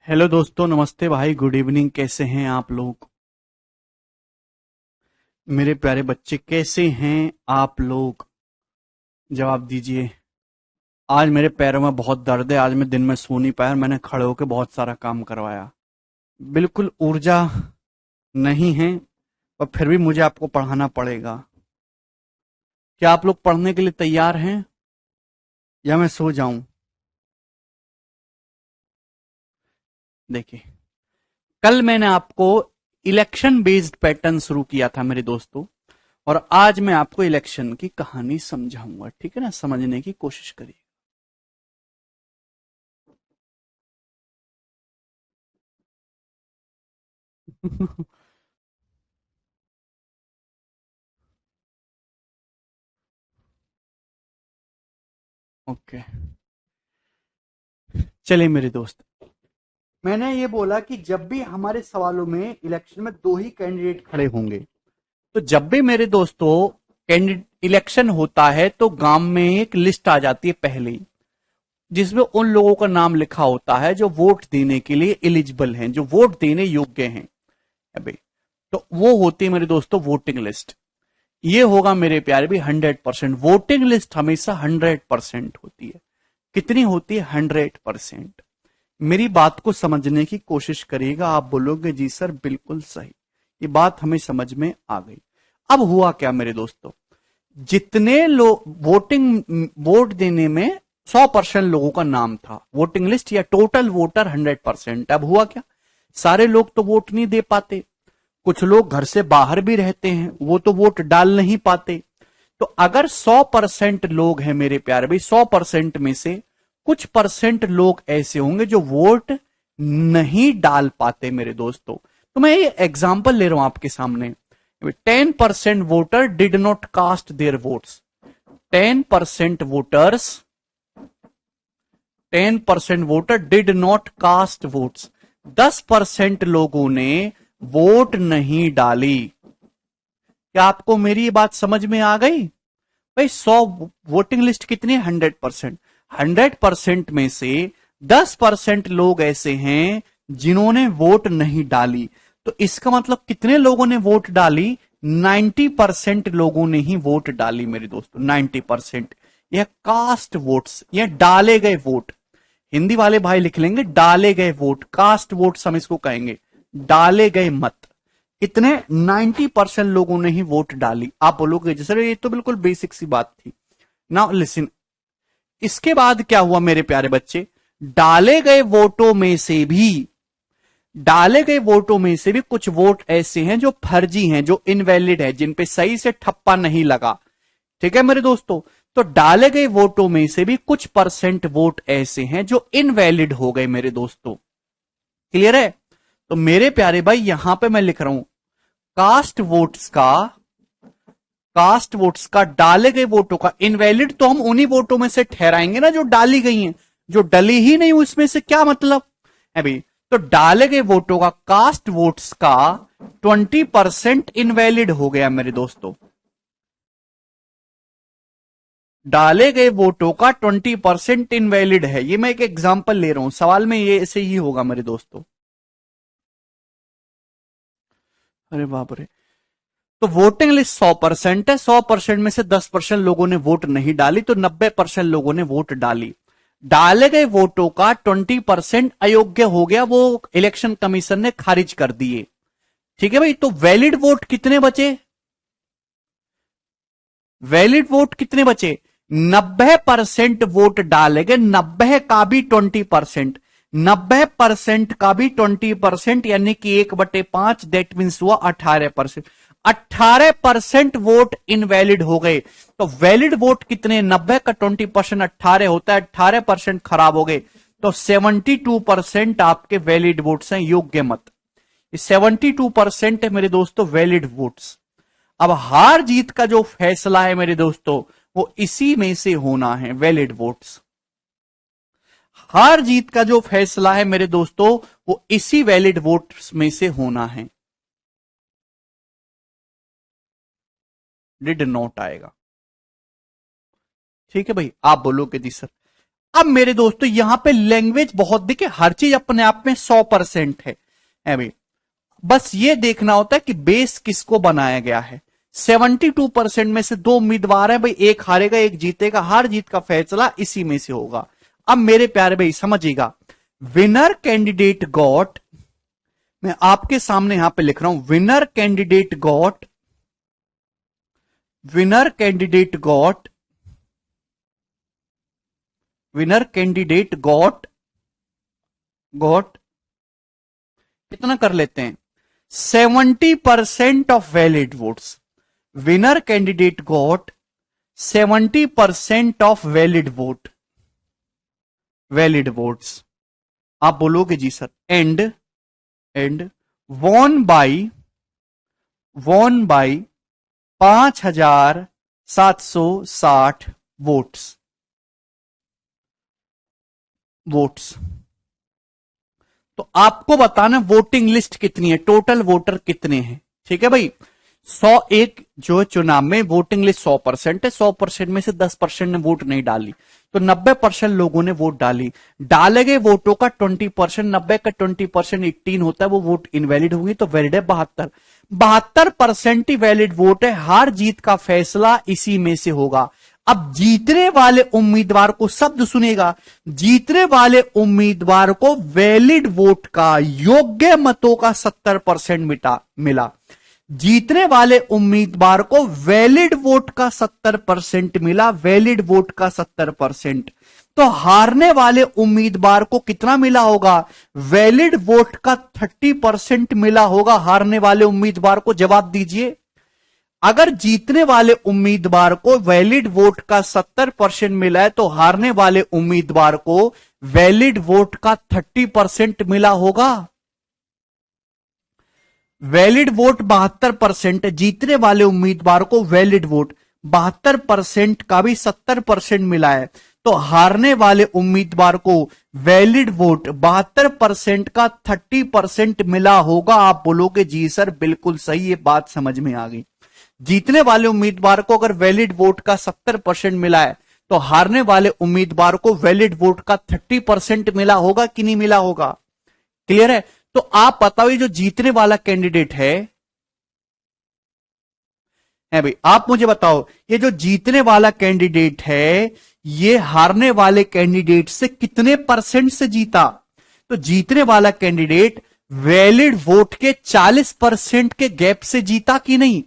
Hello दोस्तों, नमस्ते भाई, गुड इवनिंग। कैसे हैं आप लोग? मेरे प्यारे बच्चे, कैसे हैं आप लोग? जवाब दीजिए। आज मेरे पैरों में बहुत दर्द है। आज मैं दिन में सो नहीं पाया। मैंने खड़े होकर बहुत सारा काम करवाया। बिल्कुल ऊर्जा नहीं है, पर फिर भी मुझे आपको पढ़ाना पड़ेगा। क्या आप लोग पढ़ने के लिए तैयार हैं या मैं सो जाऊं? देखिए, कल मैंने आपको इलेक्शन बेस्ड पैटर्न शुरू किया था मेरे दोस्तों, और आज मैं आपको इलेक्शन की कहानी समझाऊंगा। ठीक है ना? समझने की कोशिश करिए। ओके, चलिए मेरे दोस्त। मैंने ये बोला कि जब भी हमारे सवालों में इलेक्शन में दो ही कैंडिडेट खड़े होंगे, तो जब भी मेरे दोस्तों कैंडिडेट इलेक्शन होता है तो गांव में एक लिस्ट आ जाती है पहले ही, जिसमें उन लोगों का नाम लिखा होता है जो वोट देने के लिए एलिजिबल हैं, जो वोट देने योग्य हैं। अबे, तो वो होती है मेरे दोस्तों वोटिंग लिस्ट। ये होगा मेरे प्यारे भी 100%। वोटिंग लिस्ट हमेशा 100% होती है। कितनी होती है? 100%। मेरी बात को समझने की कोशिश करिएगा। आप बोलोगे जी सर बिल्कुल सही, ये बात हमें समझ में आ गई। अब हुआ क्या मेरे दोस्तों? जितने लोग वोट देने में 100% लोगों का नाम था वोटिंग लिस्ट या टोटल वोटर 100%। अब हुआ क्या? सारे लोग तो वोट नहीं दे पाते। कुछ लोग घर से बाहर भी रहते हैं, वो तो वोट डाल नहीं पाते। तो अगर 100% लोग हैं मेरे प्यारे भाई, 100% में से कुछ परसेंट लोग ऐसे होंगे जो वोट नहीं डाल पाते मेरे दोस्तों। तो मैं ये एग्जाम्पल ले रहा हूं आपके सामने। 10% voter did not cast their votes. 10% voters, 10% voter did not cast votes. 10% लोगों ने वोट नहीं डाली। क्या आपको मेरी ये बात समझ में आ गई? भाई 100 वोटिंग लिस्ट कितनी है? 100%। 100% में से 10% लोग ऐसे हैं जिन्होंने वोट नहीं डाली। तो इसका मतलब कितने लोगों ने वोट डाली? 90% लोगों ने ही वोट डाली मेरे दोस्तों। 90%। यह कास्ट वोट्स, यह डाले गए वोट। हिंदी वाले भाई लिख लेंगे डाले गए वोट। कास्ट वोट्स हम इसको कहेंगे, डाले गए मत। इतने 90% लोगों ने ही वोट डाली। आप बोलोगे जी सर ये तो बिल्कुल बेसिक सी बात थी। नाउ लिसन, इसके बाद क्या हुआ मेरे प्यारे बच्चे? डाले गए वोटों में से भी, डाले गए वोटों में से भी कुछ वोट ऐसे हैं जो फर्जी हैं, जो इनवैलिड है, जिन पे सही से ठप्पा नहीं लगा। ठीक है मेरे दोस्तों? तो डाले गए वोटों में से भी कुछ परसेंट वोट ऐसे हैं जो इनवैलिड हो गए मेरे दोस्तों। क्लियर है? तो मेरे प्यारे भाई यहां पे मैं लिख रहा हूं कास्ट वोट्स का, कास्ट वोट्स का, डाले गए वोटों का। इनवैलिड तो हम उन्हीं वोटों में से ठहराएंगे ना जो डाली गई हैं। जो डली ही नहीं उसमें से क्या मतलब है भाई? तो डाले गए वोटों का, कास्ट वोट्स का 20% इनवैलिड हो गया मेरे दोस्तों। डाले गए वोटों का 20% इनवैलिड है। ये मैं एक एग्जांपल ले रहा हूं, सवाल में ये ऐसे ही होगा मेरे दोस्तों। अरे बाप रे! तो वोटिंग लिस्ट 100% है। 100% में से 10% लोगों ने वोट नहीं डाली, तो 90% लोगों ने वोट डाली। डाले गए वोटों का 20% अयोग्य हो गया, वो इलेक्शन कमीशन ने खारिज कर दिए। ठीक है भाई? तो वैलिड वोट कितने बचे? वैलिड वोट कितने बचे? 90% वोट डाले गए, 90 का भी 20%, 90% का भी 20%, यानी कि 1/5, दैट मीन्स हुआ 18%। 18% वोट इनवैलिड हो गए। तो वैलिड वोट कितने? 90 का 20%, 18 होता है। 18% खराब हो गए, तो 72% आपके वैलिड वोट्स हैं, योग्य मत। 72% है मेरे दोस्तों वैलिड वोट्स। अब हार जीत का जो फैसला है मेरे दोस्तों, वो इसी में से होना है, वैलिड वोट्स। हार जीत का जो फैसला है मेरे दोस्तों, वो इसी वैलिड वोट्स में से होना है। डिड नॉट आएगा। ठीक है भाई? आप बोलोगे जी सर अब मेरे दोस्तों यहां पे लैंग्वेज बहुत, देखिए हर चीज अपने आप में 100% है भाई, बस ये देखना होता है कि बेस किसको बनाया गया है। 72% में से दो उम्मीदवार है भाई, एक हारेगा एक जीतेगा, हार जीत का फैसला इसी में से होगा। अब मेरे प्यारे भाई समझिएगा, विनर कैंडिडेट गॉट, मैं आपके सामने यहां पे लिख रहा हूं, winner candidate got, winner candidate got, winner candidate got, got कितना कर लेते हैं, 70% of valid votes. Winner candidate got 70% of valid vote, valid votes. आप बोलोगे जी sir, and won by, won by 5,760 votes, votes. तो आपको बताना वोटिंग लिस्ट कितनी है, टोटल वोटर कितने हैं, ठीक है भाई। 101 जो चुनाव में वोटिंग लिस्ट 100% है, 100% में से 10% ने वोट नहीं डाली, तो 90% लोगों ने वोट डाली। डाले गए वोटों का 20%, 90 का 20% 18 होता है, वो वोट इनवैलिड होंगी, तो वैलिड है 72। 72% ही वैलिड वोट है, हार जीत का फैसला इसी में से होगा। अब जीतने वाले उम्मीदवार को, शब्द सुनेगा, जीतने वाले उम्मीदवार को वैलिड वोट का, योग्य मतों का 70% मिला। जीतने वाले उम्मीदवार को वैलिड वोट का 70% मिला, वैलिड वोट का 70%। तो हारने वाले उम्मीदवार को कितना मिला होगा, वैलिड वोट का 30% मिला होगा हारने वाले उम्मीदवार को। जवाब दीजिए, अगर जीतने वाले उम्मीदवार को वैलिड वोट का 70% मिला है, तो हारने वाले उम्मीदवार को वैलिड वोट का 30% मिला होगा। वैलिड वोट 72%, जीतने वाले उम्मीदवार को वैलिड वोट 72% का भी 70% मिला है, तो हारने वाले उम्मीदवार को वैलिड वोट 72% का 30% मिला होगा। आप बोलोगे जी सर बिल्कुल सही, ये बात समझ में आ गई। जीतने वाले उम्मीदवार को अगर वैलिड वोट का 70% मिला है, तो हारने वाले उम्मीदवार को वैलिड वोट का 30% मिला होगा कि नहीं मिला होगा। क्लियर है। तो आप बताओ, ये जो जीतने वाला कैंडिडेट है भाई, आप मुझे बताओ, ये जो जीतने वाला कैंडिडेट है, ये हारने वाले कैंडिडेट से कितने परसेंट से जीता। तो जीतने वाला कैंडिडेट वैलिड वोट के 40% के गैप से जीता कि नहीं।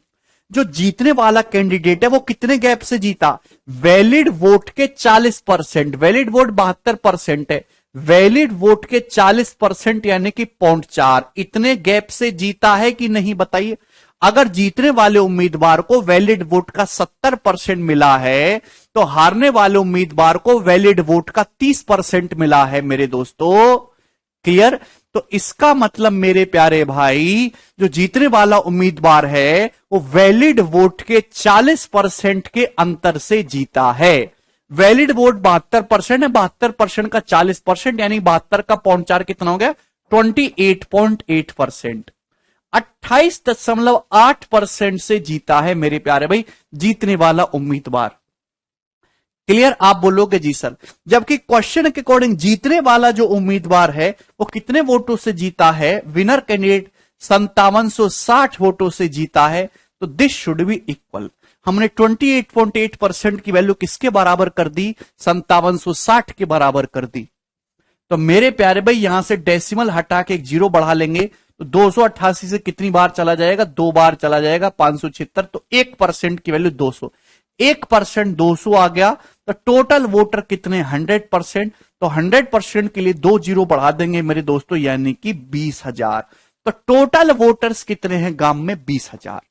जो जीतने वाला कैंडिडेट है वो कितने गैप से जीता, वैलिड वोट के 40%, वैलिड वोट 72% है, वैलिड वोट के 40% यानी कि 0.4, इतने गैप से जीता है कि नहीं बताइए। अगर जीतने वाले उम्मीदवार को वैलिड वोट का 70% मिला है, तो हारने वाले उम्मीदवार को वैलिड वोट का 30% मिला है मेरे दोस्तों। क्लियर। तो इसका मतलब मेरे प्यारे भाई, जो जीतने वाला उम्मीदवार है वो वैलिड वोट के 40% के अंतर से जीता है। वैलिड वोट 72% है, 72% का 40% यानी 72 का 0.4 कितना हो गया, 28.8%। 28.8% से जीता है मेरे प्यारे भाई जीतने वाला उम्मीदवार। क्लियर। आप बोलोगे जी सर, जबकि क्वेश्चन के अकॉर्डिंग जीतने वाला जो उम्मीदवार है वो कितने वोटों से जीता है, विनर कैंडिडेट 5760 वोटों से जीता है। तो दिस शुड बी इक्वल। हमने 28.8% की वैल्यू किसके बराबर कर दी, 5760 के बराबर कर दी। तो मेरे प्यारे भाई यहां से डेसिमल हटा के एक जीरो बढ़ा लेंगे, तो 288 से कितनी बार चला जाएगा, दो बार चला जाएगा, 576। तो 1% की वैल्यू 200, 1% 200 आ गया। तो टोटल वोटर कितने, 100%। तो 100% के लिए दो जीरो बढ़ा देंगे मेरे दोस्तों, यानी कि 20,000। तो टोटल वोटर्स कितने हैं गांव में, 20,000।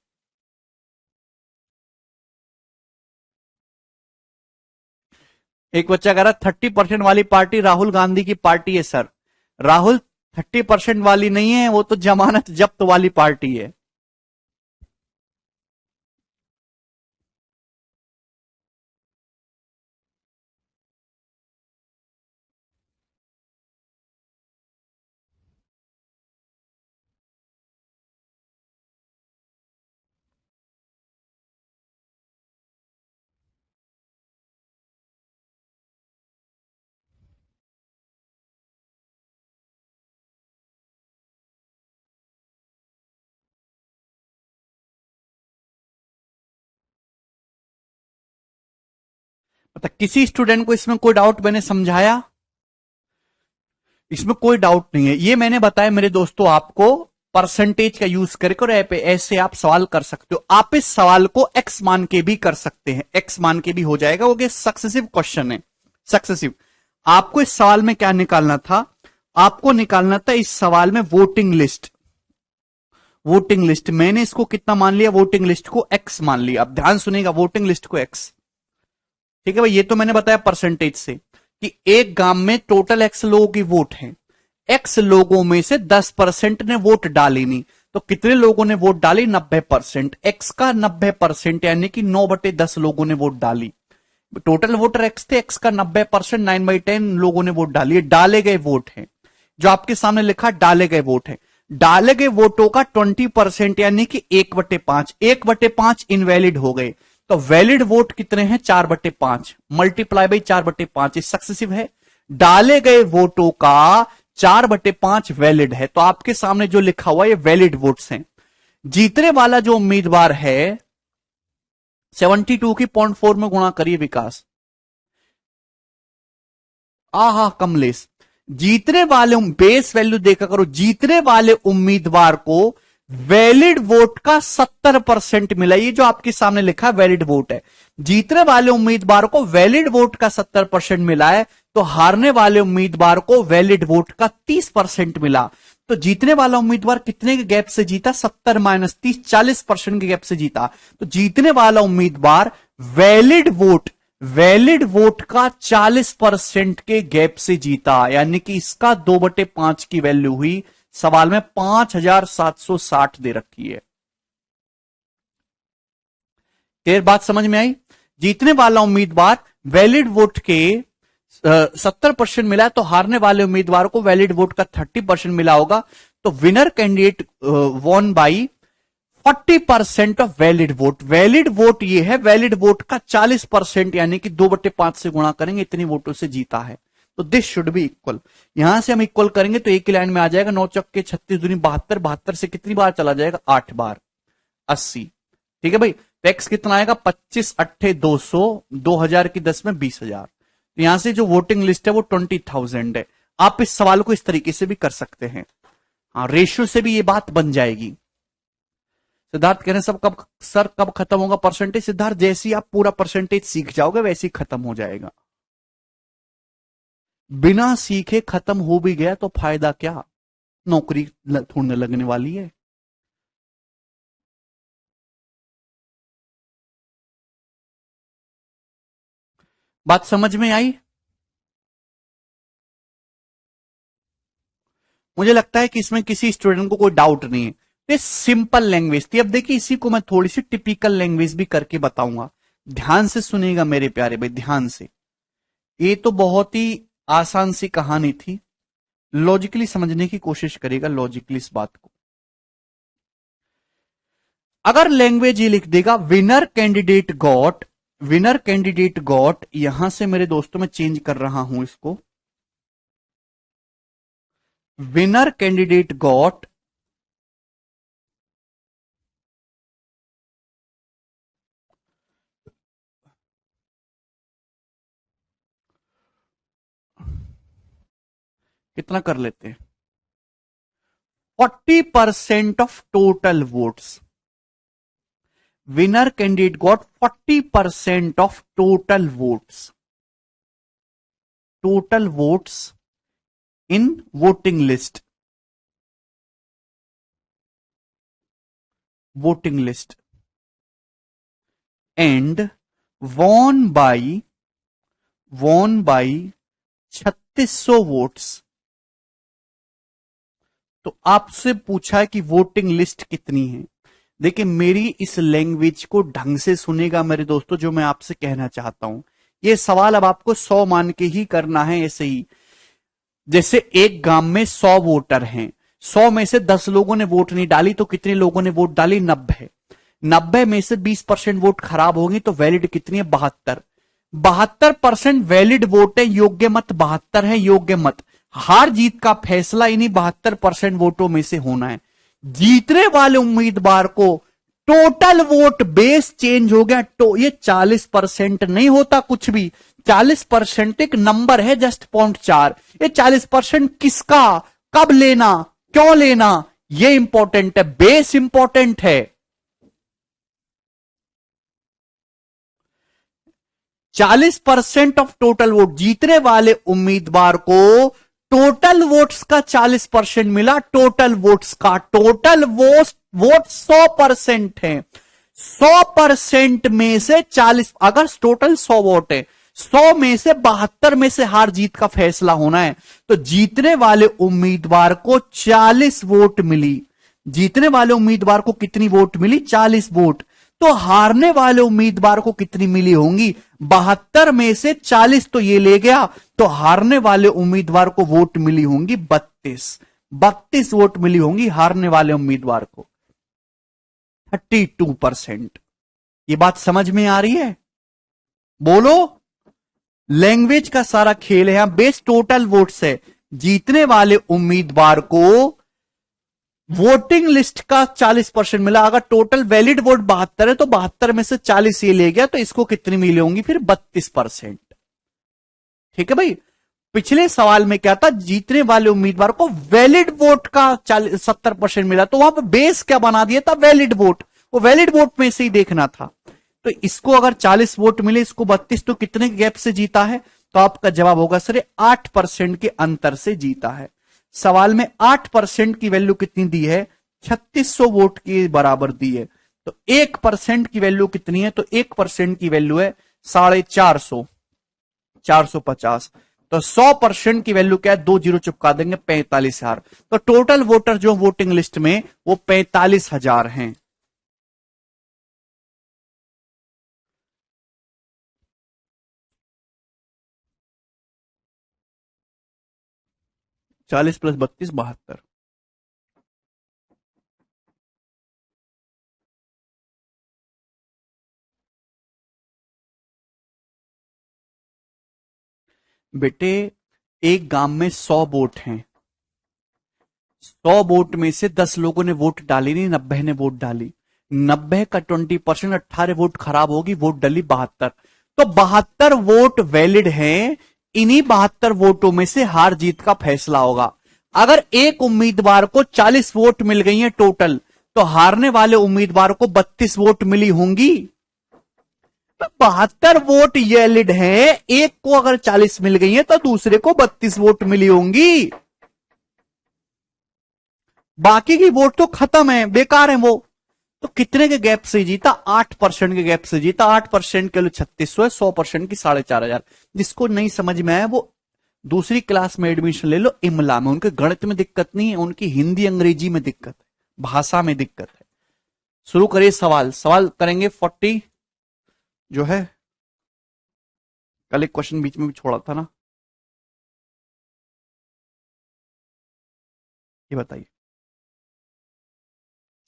एक बच्चा कह रहा 30% वाली पार्टी राहुल गांधी की पार्टी है सर। राहुल 30% वाली नहीं है, वो तो जमानत जब्त वाली पार्टी है। मतलब किसी स्टूडेंट को इसमें कोई डाउट मैंने समझाया? इसमें कोई डाउट नहीं है। ये मैंने बताया मेरे दोस्तों आपको परसेंटेज का यूज करके, और ऐसे आप सवाल कर सकते हो। आप इस सवाल को एक्स मान के भी कर सकते हैं, एक्स मान के भी हो जाएगा, वो सक्सेसिव क्वेश्चन है, सक्सेसिव। आपको इस सवाल में क्या निकालना था? आपको निकालना था इस सवाल में वोटिंग लिस्ट। वोटिंग लिस्ट मैंने इसको कितना मान लिया? वोटिंग लिस्ट को एक्स मान लिया। अब ध्यान सुनेगा, वोटिंग लिस्ट को एक्स, ठीक है भाई। ये तो मैंने बताया परसेंटेज से कि एक गांव में टोटल एक्स लोगों की वोट है, एक्स लोगों में से 10% ने वोट डाली नहीं, तो कितने लोगों ने वोट डाली? 90%। एक्स का 90% यानी कि 9/10 लोगों ने वोट डाली। टोटल वोटर एक्स थे, एक्स का 90%, 9/10 लोगों ने वोट डाली। डाले गए वोट है, जो आपके सामने लिखा डाले गए वोट है। डाले गए वोटों का 20% यानी कि 1/5, 1/5 इनवैलिड हो गए। तो वैलिड वोट कितने हैं? 4/5, मल्टीप्लाई बाई 4/5, सक्सेसिव है। डाले गए वोटों का 4/5 वैलिड है, तो आपके सामने जो लिखा हुआ ये वैलिड वोट्स हैं। जीतने वाला जो उम्मीदवार है 72 की 0.4 में गुणा करिए विकास। आहा कमलेश, जीतने वाले बेस वैल्यू देखा करो, जीतने वाले उम्मीदवार को वैलिड वोट का 70% मिला। ये जो आपके सामने लिखा है वैलिड वोट है। जीतने वाले उम्मीदवार को वैलिड वोट का 70% मिला है, तो हारने वाले उम्मीदवार को वैलिड वोट का 30% मिला। तो जीतने वाला उम्मीदवार कितने के गैप से जीता? 70 - 30, 40% के गैप से जीता। तो जीतने वाला उम्मीदवार वैलिड वोट का 40% के गैप से जीता, यानी कि इसका 2/5 की वैल्यू हुई। सवाल में 5760 दे रखी है। क्लियर बात समझ में आई? जीतने वाला उम्मीदवार वैलिड वोट के 70% मिला, तो हारने वाले उम्मीदवार को वैलिड वोट का 30% मिला होगा। तो winner candidate won by 40% of valid vote. Valid vote ये है, वैलिड वोट का 40% यानी कि 2/5 से गुणा करेंगे, इतनी वोटों से जीता है। तो दिस शुड बी इक्वल। यहां से हम इक्वल करेंगे तो एक ही लाइन में आ जाएगा। 9 चक्के 36 दूनी 72, 72 से कितनी बार चला जाएगा? 8 बार, 80। ठीक है भाई। तो एक्स कितना आएगा? 25 8 200, 2000 की 10 में 20,000। तो यहां से जो वोटिंग लिस्ट है वो 20,000 है। आप इस सवाल को इस तरीके से भी कर सकते हैं। हाँ, रेशियो से भी ये बात बन जाएगी। सिद्धार्थ कह रहे हैं सब कब सर कब खत्म होगा परसेंटेज? सिद्धार्थ जैसे ही आप पूरा परसेंटेज सीख जाओगे वैसे ही खत्म हो जाएगा। बिना सीखे खत्म हो भी गया तो फायदा क्या? नौकरी ढूंढने लगने वाली है। बात समझ में आई? मुझे लगता है कि इसमें किसी स्टूडेंट को कोई डाउट नहीं है। ये सिंपल लैंग्वेज थी। अब देखिए इसी को मैं थोड़ी सी टिपिकल लैंग्वेज भी करके बताऊंगा। ध्यान से सुनिएगा मेरे प्यारे भाई, ध्यान से। ये तो बहुत ही आसान सी कहानी थी। लॉजिकली समझने की कोशिश करेगा, लॉजिकली इस बात को। अगर लैंग्वेज ये लिख देगा विनर कैंडिडेट गॉट, यहां से मेरे दोस्तों मैं चेंज कर रहा हूं इसको। विनर कैंडिडेट गॉट कितना कर लेते हैं? 40% of total votes. Winner candidate got 40% of total votes in voting list. And won by 3600 votes. तो आपसे पूछा है कि वोटिंग लिस्ट कितनी है। देखिए मेरी इस लैंग्वेज को ढंग से सुनेगा मेरे दोस्तों, जो मैं आपसे कहना चाहता हूं। ये सवाल अब आपको 100 मान के ही करना है। ऐसे ही जैसे एक गांव में 100 वोटर हैं, 100 में से 10 लोगों ने वोट नहीं डाली, तो कितने लोगों ने वोट डाली? 90। 90 में से 20% वोट खराब होंगी, तो वैलिड कितनी है? 72। 72% वैलिड वोट है, योग्य मत 72 है। योग्य मत, हार जीत का फैसला इन्हीं 72% वोटों में से होना है। जीतने वाले उम्मीदवार को टोटल वोट बेस चेंज हो गया। तो ये 40% नहीं होता कुछ भी। 40% एक नंबर है, जस्ट 0.4। ये 40% किसका, कब लेना, क्यों लेना, ये इंपॉर्टेंट है, बेस इंपॉर्टेंट है। 40% ऑफ टोटल वोट, जीतने वाले उम्मीदवार को टोटल वोट्स का 40% मिला। टोटल वोट्स का, टोटल वोट 100% है। 100% में से 40, अगर टोटल 100 वोट है, 100 में से 72 में से हार जीत का फैसला होना है, तो जीतने वाले उम्मीदवार को 40 वोट मिली। जीतने वाले उम्मीदवार को कितनी वोट मिली, 40 वोट। तो हारने वाले उम्मीदवार को कितनी मिली होंगी, 72 में से 40 तो ये ले गया, तो हारने वाले उम्मीदवार को वोट मिली होंगी 32। 32 वोट मिली होंगी हारने वाले उम्मीदवार को, 32%। ये बात समझ में आ रही है, बोलो। लैंग्वेज का सारा खेल है, यहां बेस टोटल वोट से जीतने वाले उम्मीदवार को वोटिंग लिस्ट का 40% मिला। अगर टोटल वैलिड वोट 72 है, तो 72 में से 40 ये ले गया, तो इसको कितनी मिली होंगी फिर, 32%। ठीक है भाई। पिछले सवाल में क्या था, जीतने वाले उम्मीदवार को वैलिड वोट का 70% मिला, तो वहां पर बेस क्या बना दिया था, वैलिड वोट। वो वैलिड वोट में से ही देखना था। तो इसको अगर 40 वोट मिले, इसको 32, तो कितने गैप से जीता है, तो आपका जवाब होगा सर 8% के अंतर से जीता है। सवाल में 8% की वैल्यू कितनी दी है, 3600 वोट के बराबर दी है। तो 1% की वैल्यू कितनी है, तो 1% की वैल्यू है 450, 450। तो 100% की वैल्यू क्या है, 2 जीरो चिपका देंगे, 45,000। तो टोटल वोटर जो वोटिंग लिस्ट में, वो 45,000 हैं। 40 + 32 72। बेटे, एक गांव में 100 वोट हैं। 100 वोट में से 10 लोगों ने वोट डाली नहीं, 90 ने वोट डाली। 90 का 20%, 18 वोट खराब होगी, वोट डली 72। तो 72 वोट वैलिड हैं। इन्हीं 72 वोटों में से हार जीत का फैसला होगा। अगर एक उम्मीदवार को 40 वोट मिल गई है टोटल, तो हारने वाले उम्मीदवार को 32 वोट मिली होंगी। 72 वोट वैलिड हैं, एक को अगर 40 मिल गई है, तो दूसरे को 32 वोट मिली होंगी। बाकी की वोट तो खत्म है, बेकार है वो। तो कितने के गैप से जीता, 8% के गैप से जीता। 8% के लिए 3600 है, 100% की 4,500। जिसको नहीं समझ में आया, वो दूसरी क्लास में एडमिशन ले लो, इमला में। उनके गणित में दिक्कत नहीं है, उनकी हिंदी अंग्रेजी में दिक्कत है, भाषा में दिक्कत है। शुरू करिए सवाल। सवाल करेंगे 40 जो है। कल एक क्वेश्चन बीच में भी छोड़ा था ना, ये बताइए।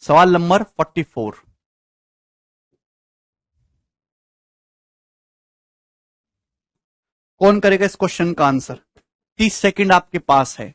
सवाल नंबर 44। कौन करेगा इस क्वेश्चन का आंसर, 30 सेकंड आपके पास है।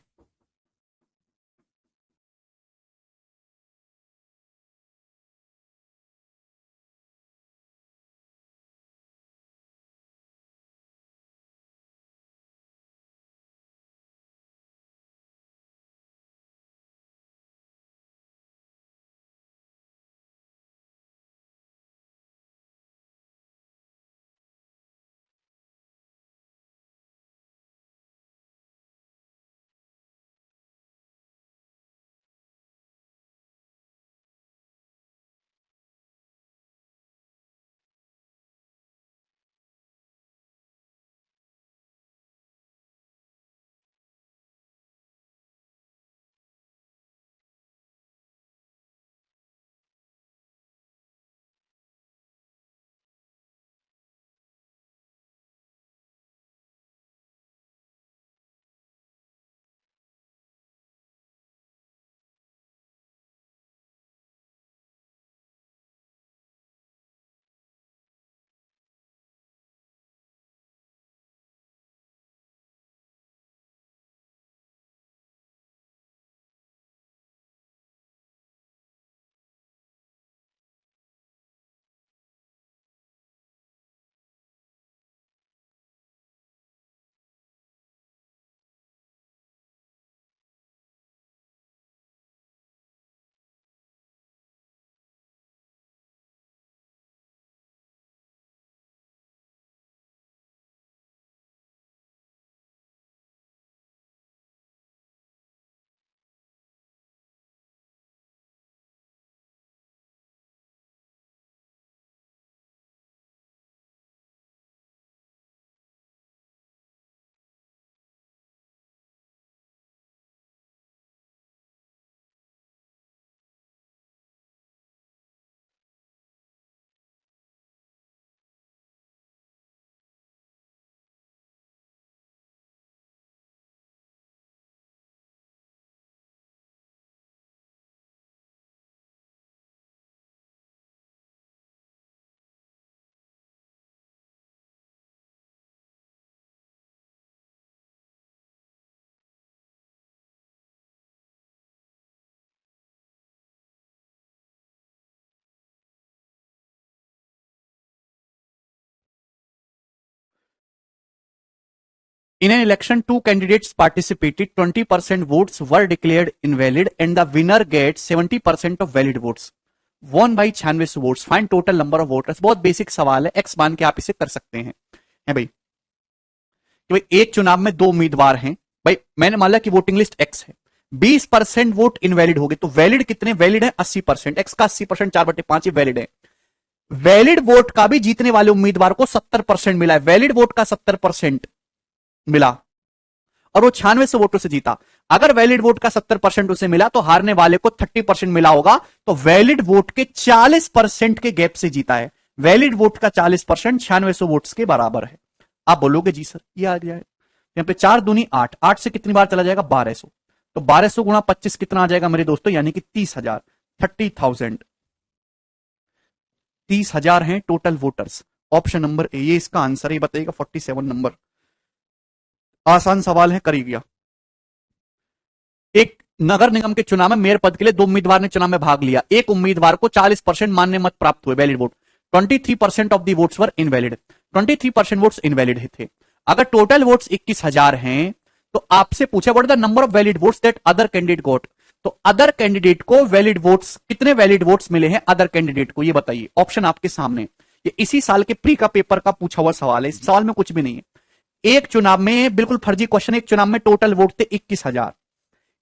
In an election two candidates participated 20% votes were declared invalid and the winner get 70% of valid votes won by 96 votes find total number of voters. बहुत बेसिक सवाल है, एक्स मान के आप इसे कर सकते हैं। है भाई कि भाई एक चुनाव में दो उम्मीदवार हैं, भाई मैंने मान लिया कि वोटिंग लिस्ट एक्स है, 20% वोट इनवैलिड हो गए, तो वैलिड कितने वैलिड है 80%, एक्स का 80% 4/5 वैलिड है। वैलिड वोट का भी जीतने वाले उम्मीदवार को 70% मिला है, वैलिड वोट का 70% मिला और वो 96 वोटों से जीता। अगर वैलिड वोट का 70% उसे मिला तो हारने वाले को 30% मिला होगा, तो वैलिड वोट के 40% के गैप से जीता है। वैलिड वोट का 40% 96 वोट्स के बराबर है। आप बोलोगे जी सर ये आ गया है, यहां पे 4 दूनी 8, 8 से कितनी बार चला जाएगा 1200, तो 1200 गुणा 25 कितना आ जाएगा मेरे दोस्तों, यानी कि 30,000, 30,000, 30,000 हैं total voters. Option number A ये इसका आंसर है, बताइएगा 47 नंबर। आसान सवाल है, करी गया। एक नगर निगम के चुनाव में मेयर पद के लिए दो उम्मीदवार ने चुनाव में भाग लिया, एक उम्मीदवार को 40% मान्य मत प्राप्त हुए, valid vote, 23% of the votes were invalid, 23% votes invalid थे। अगर टोटल वोट्स 21,000 हैं तो आपसे पूछा what the number of valid votes that other candidate got, तो अदर कैंडिडेट को वैलिड वोट्स कितने वैलिड वोट्स मिले हैं अदर कैंडिडेट को, ये बताइए। ऑप्शन आपके सामने, ये इसी साल के प्री का पेपर का पूछा हुआ सवाल है, इस सवाल में कुछ भी नहीं है। एक चुनाव में, बिल्कुल फर्जी क्वेश्चन, एक चुनाव में टोटल वोट थे 21,000,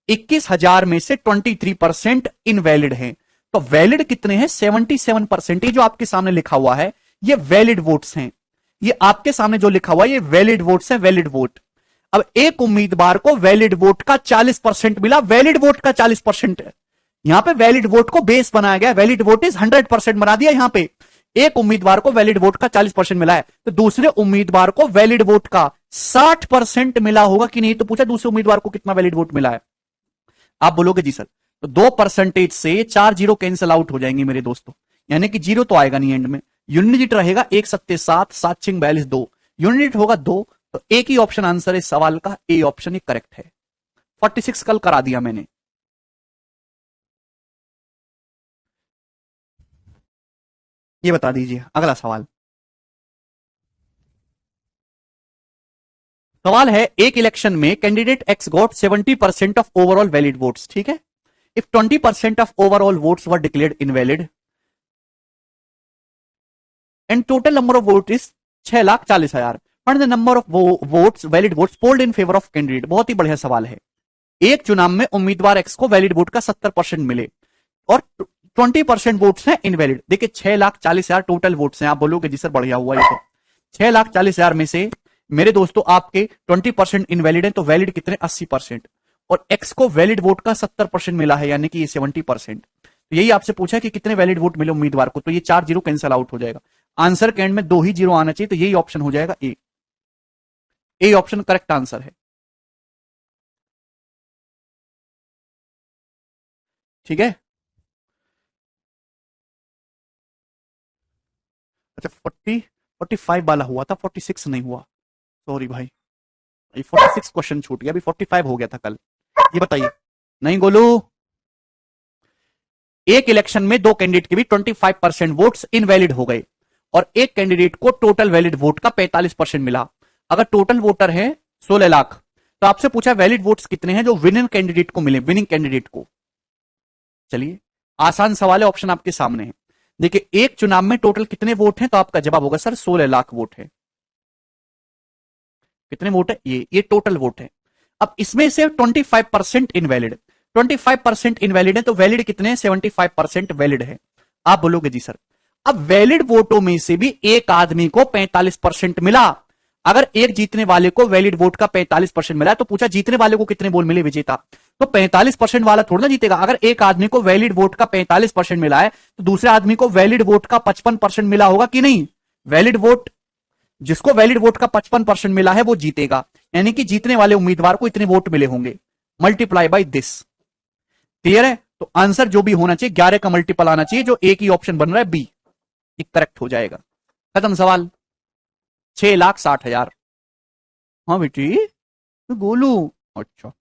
21,000 में से 23% इनवैलिड हैं, तो वैलिड कितने हैं 77%। जो आपके सामने लिखा हुआ है ये वैलिड वोट्स हैं, ये आपके सामने जो लिखा हुआ है ये वैलिड वोट्स हैं, वैलिड वोट। अब एक उम्मीदवार को वैलिड वोट का 40% मिला, वैलिड वोट का 40%, यहां पे वैलिड वोट को बेस बनाया गया, वैलिड वोट इज 100% बना दिया। यहां पे एक उम्मीदवार को वैलिड वोट का 40% मिला है, तो दूसरे उम्मीदवार को वैलिड वोट का 60% मिला होगा कि नहीं, तो पूछा दूसरे उम्मीदवार को कितना वैलिड वोट मिला है। आप बोलोगे जी सर, तो 2% से 4 जीरो कैंसिल आउट हो जाएंगे मेरे दोस्तों, यानी कि जीरो तो आएगा नहीं एंड में। यूनिट रहेगा 1 सत्ते 7, 7 छिंग 42 2, यूनिट होगा 2, तो एक ही ऑप्शन आंसर है सवाल का, ए ऑप्शन ही करेक्ट है। 46 कल करा दिया मैंने। ये बता दीजिए अगला सवाल। सवाल है, एक इलेक्शन में candidate x got 70% of overall valid votes, ठीक है, if 20% of overall votes were declared invalid and total number of vote is 6,40,000, find the number of votes valid votes polled in favour of candidate. बहुत ही बढ़िया सवाल है। एक चुनाव में उम्मीदवार एक्स को वैलिड वोट का 70% मिले और 20% वोट्स हैं इनवैलिड। देखिए 6,40,000 टोटल वोट्स हैं, आप बोलोगे जी सर बढ़िया हुआ ये तो। 6,40,000 में से मेरे दोस्तों आपके 20% इनवैलिड है, तो वैलिड कितने 80%, और एक्स को वैलिड वोट का 70% मिला है, यानी कि ये 70%। तो यही आपसे पूछा कि कितने वैलिड वोट मिले उम्मीदवार को, तो ये 4 जीरो कैंसिल आउट हो जाएगा। आंसर के एंड में 2 ही जीरो आना चाहिए, तो यही ऑप्शन हो जाएगा ए, ए ऑप्शन करेक्ट आंसर है। ठीक है, अच्छा 45 वाला हुआ था, 46 नहीं हुआ, सॉरी भाई, ये 46 क्वेश्चन छूट गया, अभी 45 हो गया था कल। ये बताइए, नहीं गोलू, एक इलेक्शन में दो कैंडिडेट के भी 25% वोट्स इनवैलिड हो गए और एक कैंडिडेट को टोटल वैलिड वोट का 45% मिला। अगर टोटल वोटर है 16 लाख, तो आपसे पूछा वैलिड वोट्स कितने हैं जो विनिंग कैंडिडेट को मिले, विनिंग कैंडिडेट को। चलिए आसान सवाल है, ऑप्शन आपके सामने है। देखिए एक चुनाव में टोटल कितने वोट हैं, तो आपका जवाब होगा सर 16 लाख वोट है। कितने वोट है, ये टोटल वोट है। अब इसमें से 25% इनवैलिड, 25% इनवैलिड है, तो वैलिड कितने हैं 75% वैलिड है। आप बोलोगे जी सर, अब वैलिड वोटों में से भी एक आदमी को 45% मिला। अगर एक जीतने वाले को वैलिड वोट का 45% मिला, तो पूछा जीतने वाले को कितने वोट मिले विजेता, तो 45% वाला थोड़ा ना जीतेगा। अगर एक आदमी को वैलिड वोट का 45% मिला है, तो दूसरे आदमी को वैलिड वोट का 55% मिला होगा कि नहीं। वैलिड वोट, जिसको वैलिड वोट का 55% मिला है वो जीतेगा, यानी कि जीतने वाले उम्मीदवार को इतने वोट मिले होंगे, मल्टीप्लाई बाई दिस। क्लियर है, तो आंसर जो भी होना चाहिए 11 का मल्टीपल आना चाहिए, जो एक ही ऑप्शन बन रहा है बी, एक करेक्ट हो जाएगा। खत्म सवाल। 6,60,000। हाँ बेटी, गोलू, अच्छा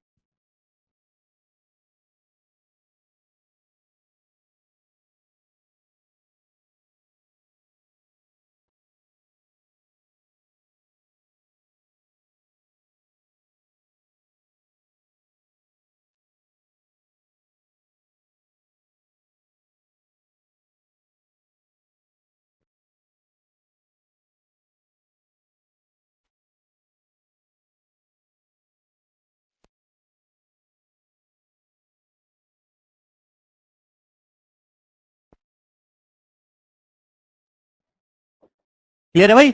क्लियर है भाई?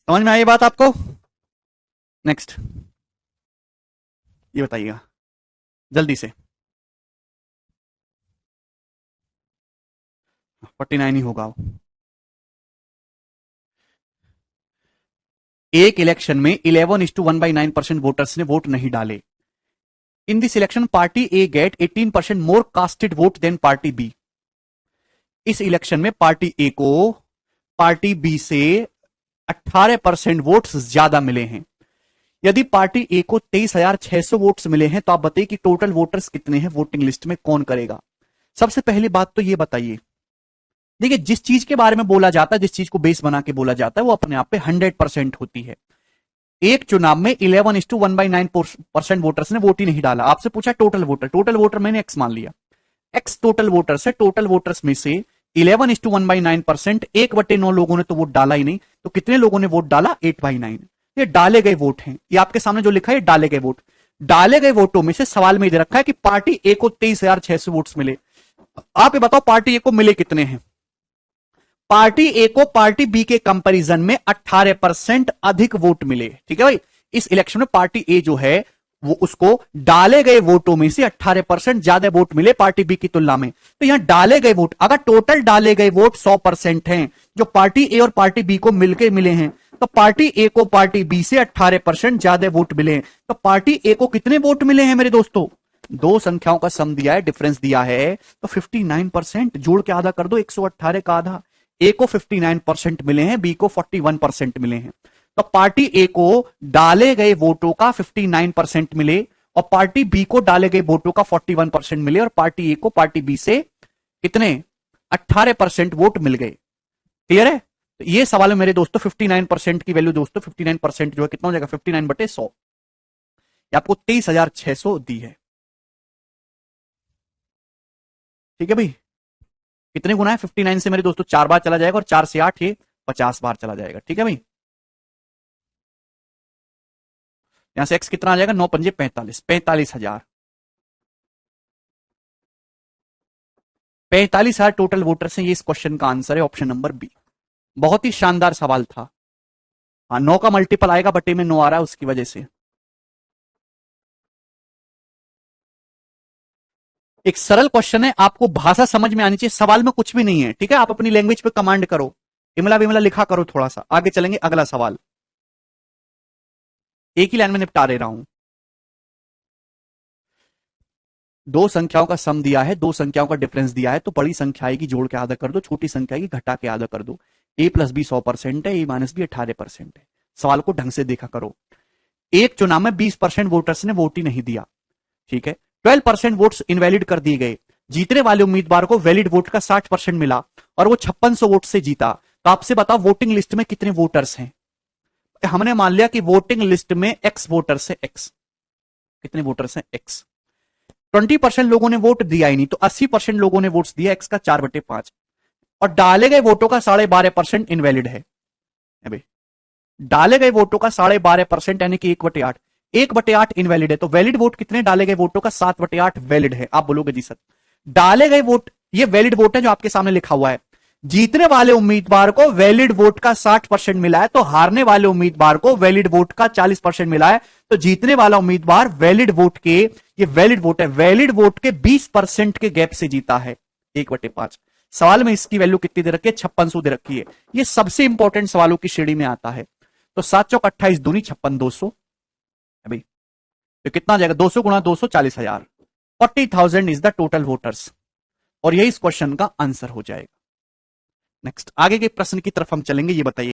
समझ में आई बात आपको? नेक्स्ट ये बताइएगा जल्दी से। 49 ही होगा। एक इलेक्शन में 11:1/9% वोटर्स ने वोट नहीं डाले। In this election party A get 18% more casted vote than party B. इस इलेक्शन में पार्टी ए को पार्टी बी से 18% वोट्स ज्यादा मिले हैं। यदि पार्टी ए को 23,600 वोट्स मिले हैं तो आप बताइए कि टोटल वोटर्स कितने हैं वोटिंग लिस्ट में, कौन करेगा? सबसे पहली बात तो ये बताइए, देखिए जिस चीज के बारे में बोला जाता है, जिस चीज को बेस बना के बोला जाता है, वो अपने आप पे 100% होती है। एक चुनाव में 11:1/9% वोटर्स ने वोट ही नहीं डाला। आपसे पूछा टोटल वोटर, टोटल वोटर मैंने एक्स मान लिया, एक्स टोटल वोटर्स है। टोटल वोटर्स में से 11:1/9%, 1/9 लोगों ने तो वोट डाला ही नहीं, तो कितने लोगों ने वोट डाला? 8/9। ये डाले गए वोट हैं, ये आपके सामने जो लिखा है डाले गए वोट। डाले गए वोटों में से सवाल में दे रखा है कि पार्टी ए को 23,600 वोट्स मिले। आप ये बताओ पार्टी ए को मिले कितने हैं? पार्टी ए को पार्टी बी के कंपैरिजन में 18% अधिक वोट मिले। ठीक है भाई, इस इलेक्शन में पार्टी ए जो है वो उसको डाले गए वोटों में से 18% ज्यादा वोट मिले पार्टी बी की तुलना में। तो यहां डाले गए वोट, अगर टोटल डाले गए वोट 100% हैं जो पार्टी ए और पार्टी बी को मिलकर मिले हैं, तो पार्टी ए को पार्टी बी से 18% ज्यादा वोट मिले हैं। तो पार्टी ए को कितने वोट मिले हैं मेरे दोस्तों? दो संख्याओं का सम दिया है, डिफरेंस दिया है, तो 59%। जोड़ के आधा कर दो, 118 का आधा। ए को 59% मिले हैं, बी को 41% मिले हैं। तो पार्टी ए को डाले गए वोटों का 59% मिले और पार्टी बी को डाले गए वोटों का 41% मिले, और पार्टी ए को पार्टी बी से कितने? 18% वोट मिल गए। क्लियर है? तो ये सवाल है मेरे दोस्तों, 59% की वैल्यू दोस्तों, 59% जो है कितना हो जाएगा? 59/100। आपको 23,600 दी है। ठीक है भाई, कितने गुना है? 59 से मेरे दोस्तों 4 बार चला जाएगा, और 4 से 8 ये 50 बार चला जाएगा। ठीक है भाई, यहां से x कितना आ जाएगा? 9 पंजे 45, 45,000। 45,000 टोटल वोटर्स हैं। ये इस क्वेश्चन का आंसर है, ऑप्शन नंबर बी। बहुत ही शानदार सवाल था। हाँ, 9 का मल्टीपल आएगा, बटे में 9 आ रहा है उसकी वजह से। एक सरल क्वेश्चन है, आपको भाषा समझ में आनी चाहिए, सवाल में कुछ भी नहीं है। ठीक है, आप अपनी लैंग्वेज पे कमांड करो, इमला बिमला लिखा करो थोड़ा सा। आगे चलेंगे, अगला सवाल एक ही लाइन में निपटा दे रहा हूं। दो संख्याओं का सम दिया है, दो संख्याओं का डिफरेंस दिया है, तो बड़ी संख्या आएगी जोड़ के आधा कर दो, छोटी संख्या की घटा के आधा कर दो। a प्लस बी 100% है, a माइनस बी 18% है। सवाल को ढंग से देखा करो। एक चुनाव में 20% वोटर्स ने वोट ही नहीं दिया। ठीक है, 12% वोट्स इनवैलिड कर दिए गए। जीतने वाले उम्मीदवार को वैलिड वोट का 60% मिला और वो 5600 वोट से जीता। तो आपसे बताओ वोटिंग लिस्ट में कितने वोटर्स हैं? हमने मान लिया कि वोटिंग लिस्ट में एक्स वोटर्स है, एक्स। कितने वोटर्स हैं? एक्स। 20% लोगों ने वोट दिया ही नहीं, तो 80% लोगों ने वोट्स दिया, एक्स का 4/5। और डाले गए वोटों का 12.5% इनवैलिड है। भाई, डाले गए वोटों का 12.5% यानी कि 1/8। 1/8 इनवैलिड है, तो वैलिड वोट कितने? डाले गए वोटों का 7/8 वैलिड है। आप बोलोगे जी सर, डाले गए वोट ये वैलिड वोट है जो आपके सामने लिखा हुआ है। जीतने वाले उम्मीदवार को वैलिड वोट का 60% मिला है, तो हारने वाले उम्मीदवार को वैलिड वोट का 40% मिला है। तो जीतने वाला उम्मीदवार वैलिड वोट के, ये वैलिड वोट है, वैलिड वोट के 20% के गैप से जीता है, 1/5। सवाल में इसकी वैल्यू कितनी दे रखी है? 5600 दे रखी है। ये सबसे इंपॉर्टेंट सवालों की श्रेणी में आता है। तो 7 चौक 28 दूनी 56, 200 भाई, तो कितना आ जाएगा? 200 गुणा 200, 40,000। 40,000 इज द टोटल वोटर्स, और यही इस क्वेश्चन का आंसर हो जाएगा। नेक्स्ट, आगे के प्रश्न की तरफ हम चलेंगे। ये बताइए